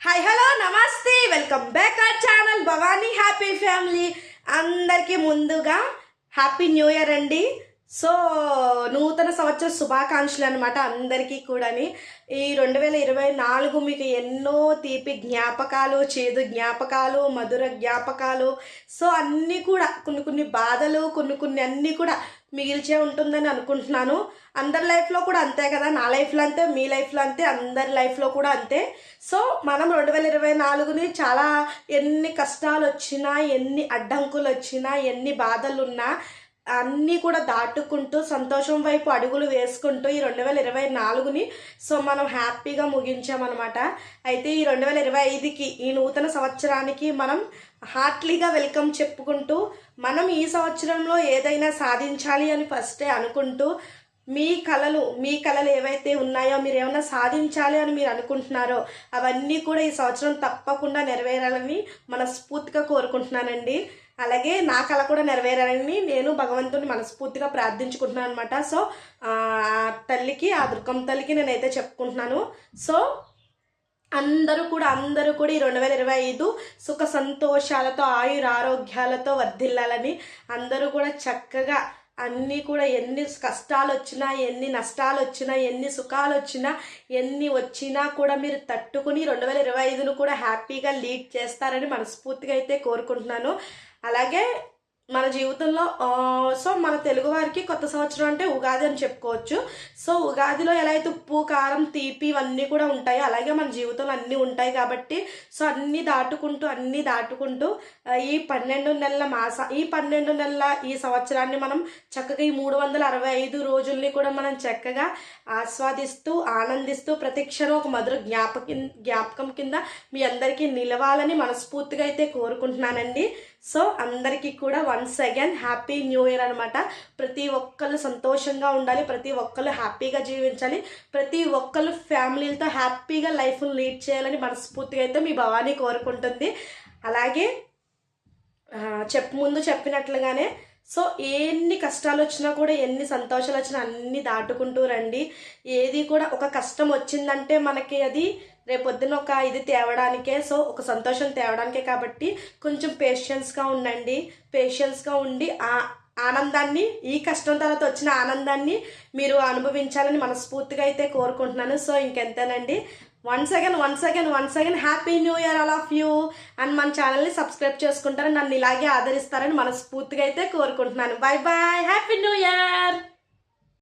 Hi hello నమస్తే welcome back our channel Bhavani happy family. అందరికీ ముందుగా హ్యాపీ న్యూ ఇయర్ అండి. సో నూతన సంవత్సర శుభాకాంక్షలు అనమాట అందరికీ కూడాని. ఈ 2024 మీకు ఎన్నో తీపి జ్ఞాపకాలు, చేదు జ్ఞాపకాలు, మధుర జ్ఞాపకాలు, సో అన్నీ కూడా కొన్ని బాధలు కొన్ని అన్నీ కూడా మిగిల్చే ఉంటుందని అనుకుంటున్నాను. అందరి లైఫ్లో కూడా అంతే కదా, నా లైఫ్లో అంతే, మీ లైఫ్లో అంతే, అందరి లైఫ్లో కూడా అంతే. సో మనం 2024ని చాలా ఎన్ని కష్టాలు వచ్చినా, ఎన్ని అడ్డంకులు వచ్చినా, ఎన్ని బాధలు ఉన్నా అన్నీ కూడా దాటుకుంటూ సంతోషం వైపు అడుగులు వేసుకుంటూ ఈ 2024ని సో మనం హ్యాపీగా ముగించామన్నమాట. అయితే ఈ 2025కి, ఈ నూతన సంవత్సరానికి మనం హార్ట్లీగా వెల్కమ్ చెప్పుకుంటూ మనం ఈ సంవత్సరంలో ఏదైనా సాధించాలి అని ఫస్టే అనుకుంటూ మీ కళలు ఏవైతే ఉన్నాయో, మీరు ఏమైనా సాధించాలి అని మీరు అనుకుంటున్నారో అవన్నీ కూడా ఈ సంవత్సరం తప్పకుండా నెరవేరాలని మనస్ఫూర్తిగా కోరుకుంటున్నానండి. అలాగే నా కళ కూడా నెరవేరాలని నేను భగవంతుని మనస్ఫూర్తిగా ప్రార్థించుకుంటున్నాను అనమాట. సో తల్లికి, ఆ దుర్గమ్మ తల్లికి నేనైతే చెప్పుకుంటున్నాను. సో అందరూ కూడా ఈ 2025 సుఖ సంతోషాలతో, ఆయురారోగ్యాలతో వర్ధిల్లాలని, అందరూ కూడా చక్కగా అన్నీ కూడా ఎన్ని కష్టాలు వచ్చినా, ఎన్ని నష్టాలు వచ్చినా, ఎన్ని సుఖాలు వచ్చినా, ఎన్ని వచ్చినా కూడా మీరు తట్టుకుని 2025ను కూడా హ్యాపీగా లీడ్ చేస్తారని మనస్ఫూర్తిగా అయితే కోరుకుంటున్నాను. అలాగే మన జీవితంలో సో మన తెలుగు వారికి కొత్త సంవత్సరం అంటే ఉగాది అని చెప్పుకోవచ్చు. సో ఉగాదిలో ఎలా అయితే ఉప్పు, కారం, తీపి ఇవన్నీ కూడా ఉంటాయి, అలాగే మన జీవితంలో అన్నీ ఉంటాయి కాబట్టి సో అన్నీ దాటుకుంటూ ఈ 12 నెలల ఈ సంవత్సరాన్ని మనం చక్కగా ఈ 365 రోజుల్ని కూడా మనం చక్కగా ఆస్వాదిస్తూ, ఆనందిస్తూ ప్రతి క్షణం ఒక మధుర జ్ఞాపకం కింద మీ అందరికీ నిలవాలని మనస్ఫూర్తిగా అయితే కోరుకుంటున్నానండి. సో అందరికీ కూడా once again happy new year అనమాట. ప్రతి ఒక్కళ్ళు సంతోషంగా ఉండాలి, ప్రతి ఒక్కళ్ళు హ్యాపీగా జీవించాలి, ప్రతి ఒక్కళ్ళు ఫ్యామిలీలతో హ్యాపీగా లైఫ్ను లీడ్ చేయాలని మనస్ఫూర్తిగా అయితే మీ భవానీ కోరుకుంటుంది. అలాగే ముందు చెప్పినట్లుగానే సో ఎన్ని కష్టాలు వచ్చినా కూడా, ఎన్ని సంతోషాలు వచ్చినా అన్నీ దాటుకుంటూ రండి. ఏది కూడా ఒక కష్టం వచ్చిందంటే మనకి అది రేపొద్దున ఒక ఇది తేవడానికే, సో ఒక సంతోషం తేవడానికే. కాబట్టి కొంచెం పేషెన్స్గా ఉండి ఆనందాన్ని, ఈ కష్టం తర్వాత వచ్చిన ఆనందాన్ని మీరు అనుభవించాలని మనస్ఫూర్తిగా అయితే కోరుకుంటున్నాను. సో ఇంకెంతేనండి. Once again happy new year all of you. And మన ఛానల్ని సబ్స్క్రైబ్ చేసుకుంటారని, నన్ను ఇలాగే ఆదరిస్తారని మనస్ఫూర్తిగా అయితే కోరుకుంటున్నాను. Bye bye, happy new year.